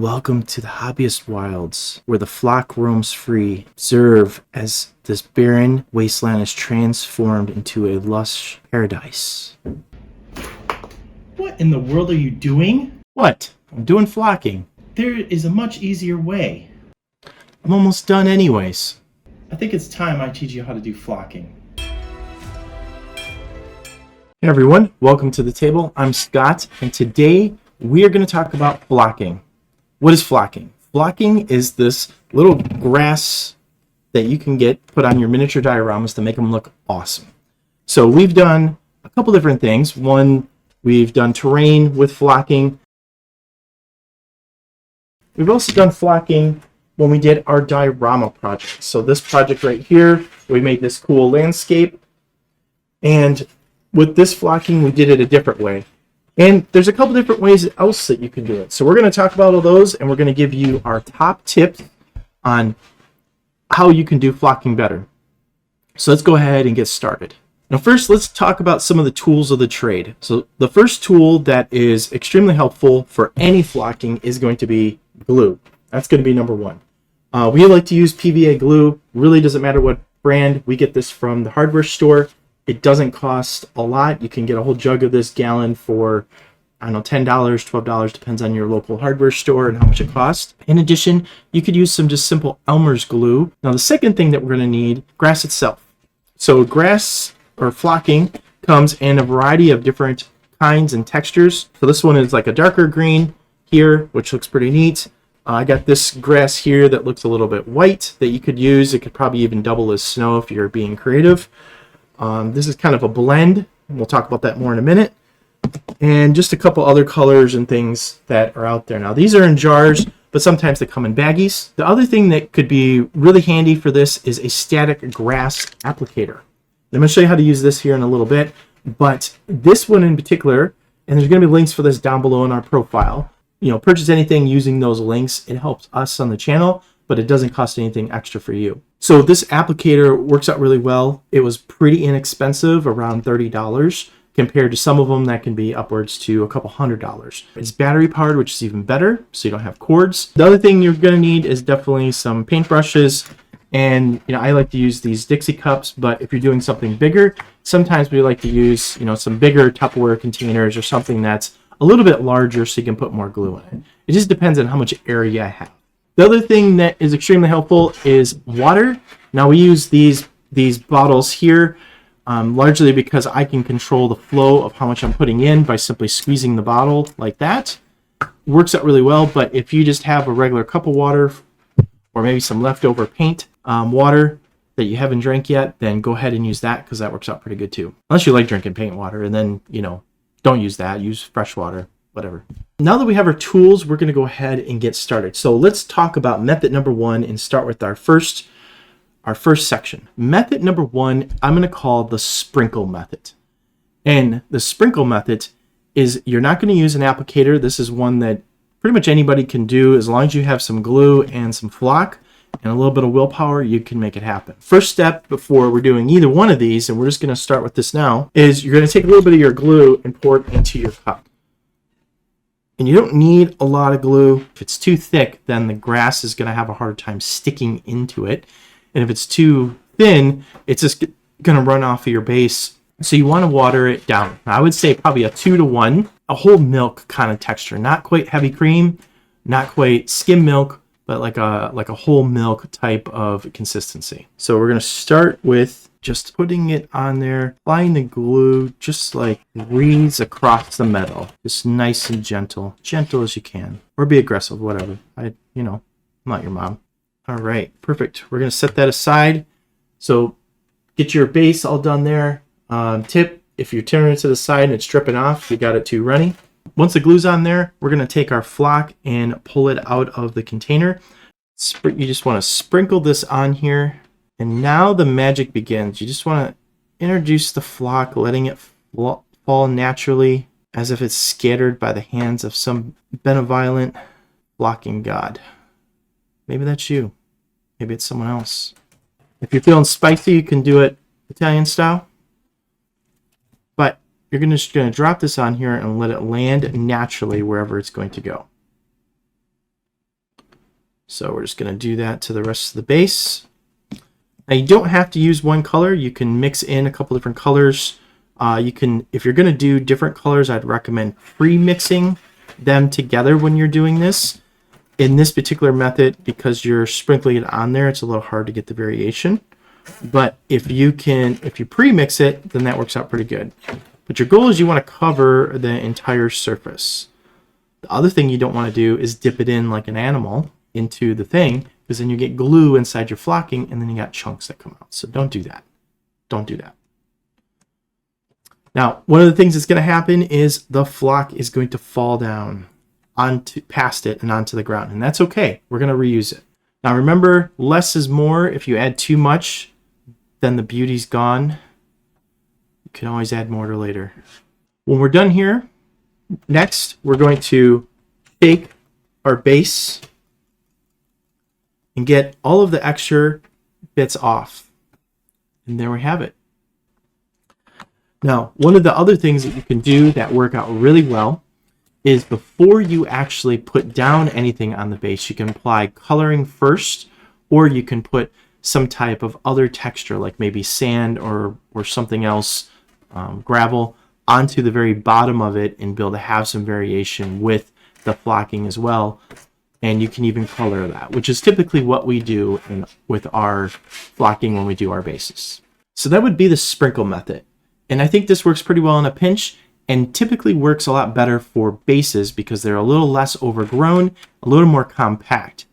Welcome to the hobbyist wilds, where the flock roams free. Observe as this barren wasteland is transformed into a lush paradise. What in the world are you doing? What? I'm doing flocking. There is a much easier way. I'm almost done anyways. I think it's time I teach you how to do flocking. Hey everyone, welcome to the table. I'm Scott, and today we are going to talk about flocking. What is flocking? Flocking is this little grass that you can get put on your miniature dioramas to make them look awesome. So we've done a couple different things. One, we've done terrain with flocking. We've also done flocking when we did our diorama project. So this project right here, we made this cool landscape. And with this flocking, we did it a different way. And there's a couple different ways else that you can do it. So we're going to talk about all those, and we're going to give you our top tips on how you can do flocking better. So let's go ahead and get started. Now first, let's talk about some of the tools of the trade. So the first tool that is extremely helpful for any flocking is going to be glue. That's going to be number one. We like to use PVA glue. Really doesn't matter what brand. We get this from the hardware store. It doesn't cost a lot. You can get a whole jug of this gallon for, I don't know, $10, $12, depends on your local hardware store and how much it costs. In addition, you could use some just simple Elmer's glue. Now the second thing that we're going to need, grass itself. So grass or flocking comes in a variety of different kinds and textures. So this one is like a darker green here, which looks pretty neat. I got this grass here that looks a little bit white that you could use. It could probably even double as snow if you're being creative. This is kind of a blend, and we'll talk about that more in a minute. And just a couple other colors and things that are out there. Now, these are in jars, but sometimes they come in baggies. The other thing that could be really handy for this is a static grass applicator. I'm going to show you how to use this here in a little bit, but this one in particular, and there's going to be links for this down below in our profile. You know, purchase anything using those links. It helps us on the channel, but it doesn't cost anything extra for you. So this applicator works out really well. It was pretty inexpensive, around $30, compared to some of them that can be upwards to a couple $100. It's battery powered, which is even better, so you don't have cords. The other thing you're gonna need is definitely some paintbrushes. And I like to use these Dixie cups, but if you're doing something bigger, sometimes we like to use some bigger Tupperware containers or something that's a little bit larger so you can put more glue in it. It just depends on how much area I have. The other thing that is extremely helpful is water. Now we use these bottles here largely because I can control the flow of how much I'm putting in by simply squeezing the bottle like that. Works out really well, but if you just have a regular cup of water or maybe some leftover paint water that you haven't drank yet, then go ahead and use that because that works out pretty good too. Unless you like drinking paint water, and then, don't use that. Use fresh water, whatever. Now that we have our tools, we're going to go ahead and get started. So let's talk about method number one and start with our first section. Method number one, I'm going to call the sprinkle method. And the sprinkle method is you're not going to use an applicator. This is one that pretty much anybody can do. As long as you have some glue and some flock and a little bit of willpower, you can make it happen. First step before we're doing either one of these, and we're just going to start with this now, is you're going to take a little bit of your glue and pour it into your cup. And you don't need a lot of glue. If it's too thick, then the grass is going to have a hard time sticking into it. And if it's too thin, it's just going to run off of your base. So you want to water it down. I would say probably a 2-to-1, a whole milk kind of texture. Not quite heavy cream, not quite skim milk, but like a whole milk type of consistency. So we're going to start with just putting it on there, applying the glue, just like breeze across the metal, just nice and gentle as you can, or be aggressive, whatever. I'm not your mom. All right, perfect. We're gonna set that aside. So get your base all done there. Tip, if you're turning it to the side and it's dripping off, you got it too runny. Once the glue's on there, we're gonna take our flock and pull it out of the container. You just want to sprinkle this on here. And now the magic begins. You just want to introduce the flock, letting it fall naturally as if it's scattered by the hands of some benevolent flocking god. Maybe that's you. Maybe it's someone else. If you're feeling spicy, you can do it Italian style. But you're just going to drop this on here and let it land naturally wherever it's going to go. So we're just going to do that to the rest of the base. Now you don't have to use one color. You can mix in a couple different colors. You can, if you're going to do different colors, I'd recommend pre-mixing them together when you're doing this. In this particular method, because you're sprinkling it on there, it's a little hard to get the variation. But if you pre-mix it, then that works out pretty good. But your goal is you want to cover the entire surface. The other thing you don't want to do is dip it in like an animal into the thing, because then you get glue inside your flocking and then you got chunks that come out. So don't do that. Don't do that. Now, one of the things that's going to happen is the flock is going to fall down past it and onto the ground, and that's okay. We're going to reuse it. Now remember, less is more. If you add too much, then the beauty's gone. You can always add more later. When we're done here, next we're going to take our base and get all of the extra bits off. And there we have it. Now, one of the other things that you can do that work out really well is before you actually put down anything on the base, you can apply coloring first, or you can put some type of other texture, like maybe sand or something else, gravel, onto the very bottom of it and be able to have some variation with the flocking as well. And you can even color that, which is typically what we do with our flocking when we do our bases. So that would be the sprinkle method. And I think this works pretty well in a pinch, and typically works a lot better for bases because they're a little less overgrown, a little more compact.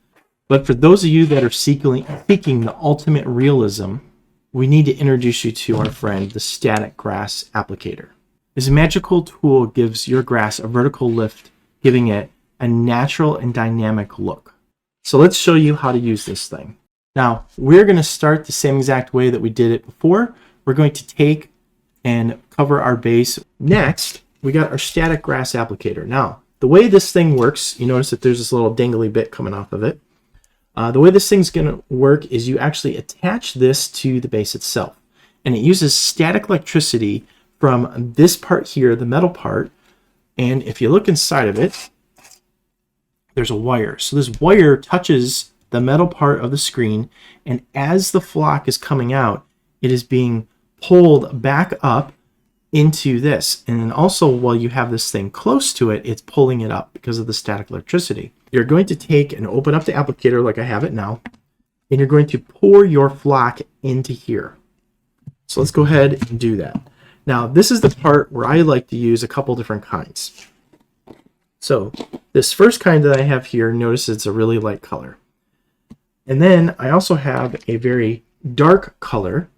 But for those of you that are seeking the ultimate realism, we need to introduce you to our friend, the Static Grass Applicator. This magical tool gives your grass a vertical lift, giving it a natural and dynamic look. So let's show you how to use this thing. Now, we're going to start the same exact way that we did it before. We're going to take and cover our base. Next, we got our Static Grass Applicator. Now, the way this thing works, you notice that there's this little dangly bit coming off of it. The way this thing's going to work is you actually attach this to the base itself. And it uses static electricity from this part here, the metal part. And if you look inside of it, there's a wire. So this wire touches the metal part of the screen, and as the flock is coming out, it is being pulled back up into this. And then also, while you have this thing close to it, it's pulling it up because of the static electricity. You're going to take and open up the applicator like I have it now, and you're going to pour your flock into here. So let's go ahead and do that. Now, this is the part where I like to use a couple different kinds. So this first kind that I have here, notice it's a really light color. And then I also have a very dark color.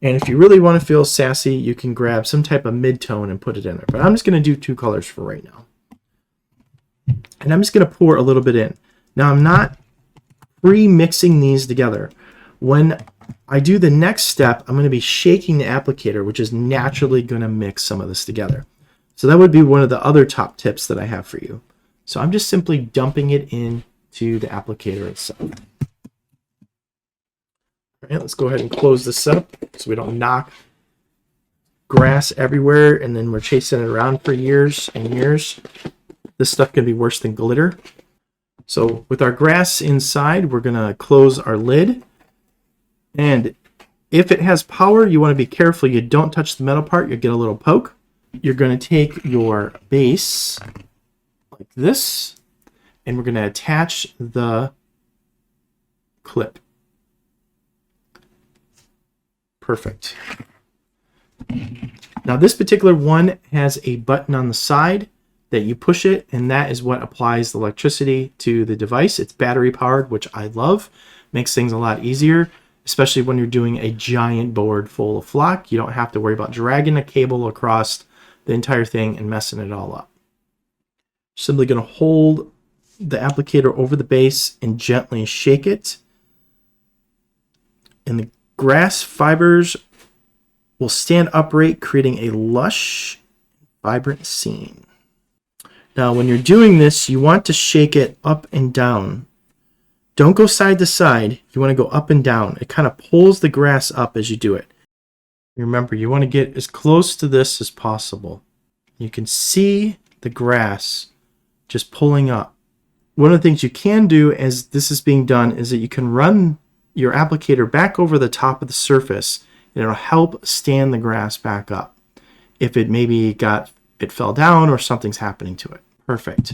And if you really want to feel sassy, you can grab some type of mid-tone and put it in there. But I'm just going to do two colors for right now. And I'm just going to pour a little bit in. Now, I'm not pre-mixing these together. When I do the next step, I'm going to be shaking the applicator, which is naturally going to mix some of this together. So that would be one of the other top tips that I have for you. So I'm just simply dumping it into the applicator itself. All right, let's go ahead and close this up so we don't knock grass everywhere and then we're chasing it around for years and years. This stuff can be worse than glitter. So with our grass inside, we're going to close our lid. And if it has power, you want to be careful you don't touch the metal part. You'll get a little poke. You're going to take your base like this, and we're going to attach the clip. Perfect. Now this particular one has a button on the side that you push it, and that is what applies the electricity to the device. It's battery powered, which I love. Makes things a lot easier, especially when you're doing a giant board full of flock. You don't have to worry about dragging a cable across the entire thing and messing it all up. Simply going to hold the applicator over the base and gently shake it. And the grass fibers will stand upright, creating a lush, vibrant scene. Now, when you're doing this, you want to shake it up and down. Don't go side to side. You want to go up and down. It kind of pulls the grass up as you do it. Remember, you want to get as close to this as possible. You can see the grass just pulling up. one of the things you can do as this is being done is that you can run your applicator back over the top of the surface, and it'll help stand the grass back up if it it fell down or something's happening to it. Perfect.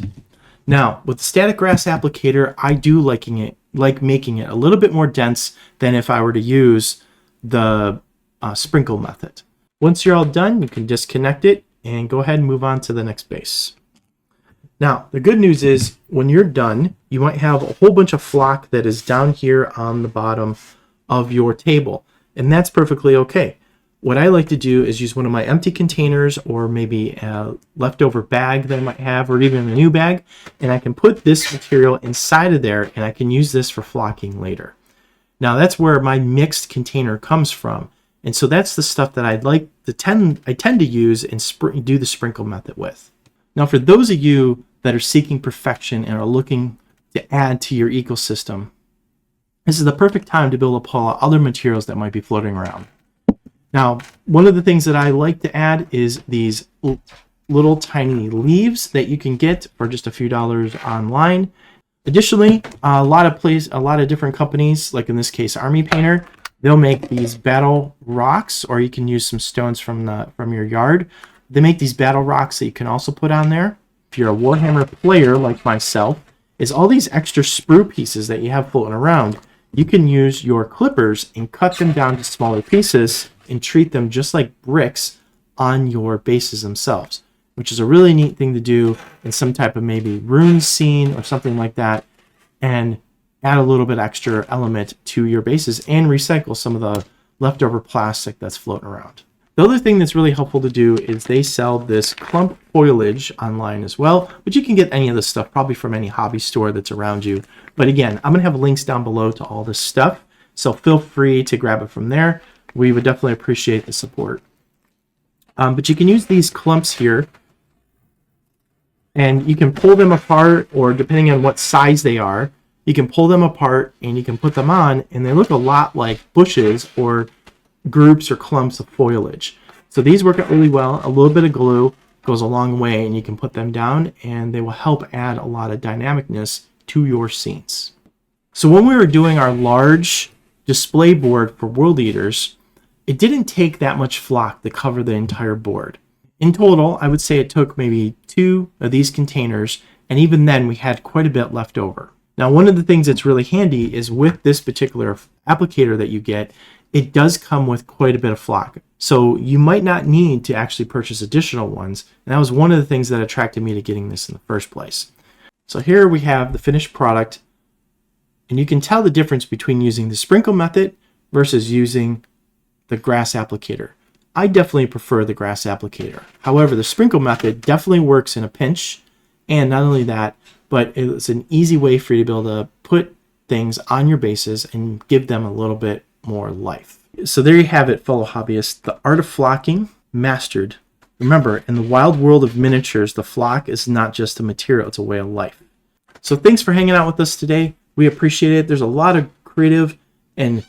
Now, with the static grass applicator, I do like making it a little bit more dense than if I were to use the sprinkle method. Once you're all done, you can disconnect it and go ahead and move on to the next base. Now, the good news is when you're done, you might have a whole bunch of flock that is down here on the bottom of your table, and that's perfectly okay. What I like to do is use one of my empty containers or maybe a leftover bag that I might have, or even a new bag, and I can put this material inside of there and I can use this for flocking later. Now that's where my mixed container comes from, and so that's the stuff that I tend to use and do the sprinkle method with. Now for those of you that are seeking perfection and are looking to add to your ecosystem, this is the perfect time to be able to pull out other materials that might be floating around. Now, one of the things that I like to add is these little tiny leaves that you can get for just a few dollars online. Additionally, a lot of different companies, like in this case Army Painter, they'll make these battle rocks, or you can use some stones from your yard. They make these battle rocks that you can also put on there. If you're a Warhammer player like myself, is all these extra sprue pieces that you have floating around, you can use your clippers and cut them down to smaller pieces and treat them just like bricks on your bases themselves, which is a really neat thing to do in some type of maybe rune scene or something like that, and add a little bit extra element to your bases and recycle some of the leftover plastic that's floating around. The other thing that's really helpful to do is they sell this clump foliage online as well, but you can get any of this stuff probably from any hobby store that's around you. But again, I'm going to have links down below to all this stuff, so feel free to grab it from there. We would definitely appreciate the support. But you can use these clumps here, and you can pull them apart, or depending on what size they are, you can pull them apart and you can put them on, and they look a lot like bushes or groups or clumps of foliage. So these work out really well. A little bit of glue goes a long way, and you can put them down and they will help add a lot of dynamicness to your scenes. So when we were doing our large display board for World Eaters, it didn't take that much flock to cover the entire board. In total, I would say it took maybe 2 of these containers, and even then we had quite a bit left over. Now, one of the things that's really handy is with this particular applicator that you get, it does come with quite a bit of flock. So you might not need to actually purchase additional ones, and that was one of the things that attracted me to getting this in the first place. So here we have the finished product, and you can tell the difference between using the sprinkle method versus using the grass applicator. I definitely prefer the grass applicator. However, the sprinkle method definitely works in a pinch, and not only that, but it's an easy way for you to be able to put things on your bases and give them a little bit more life. So there you have it, fellow hobbyists. The art of flocking mastered. Remember, in the wild world of miniatures, the flock is not just a material, it's a way of life. So thanks for hanging out with us today. We appreciate it. There's a lot of creative and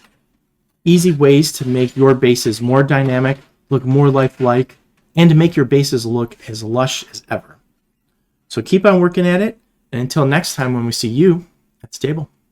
easy ways to make your bases more dynamic, look more lifelike, and to make your bases look as lush as ever. So keep on working at it, and until next time when we see you at the table.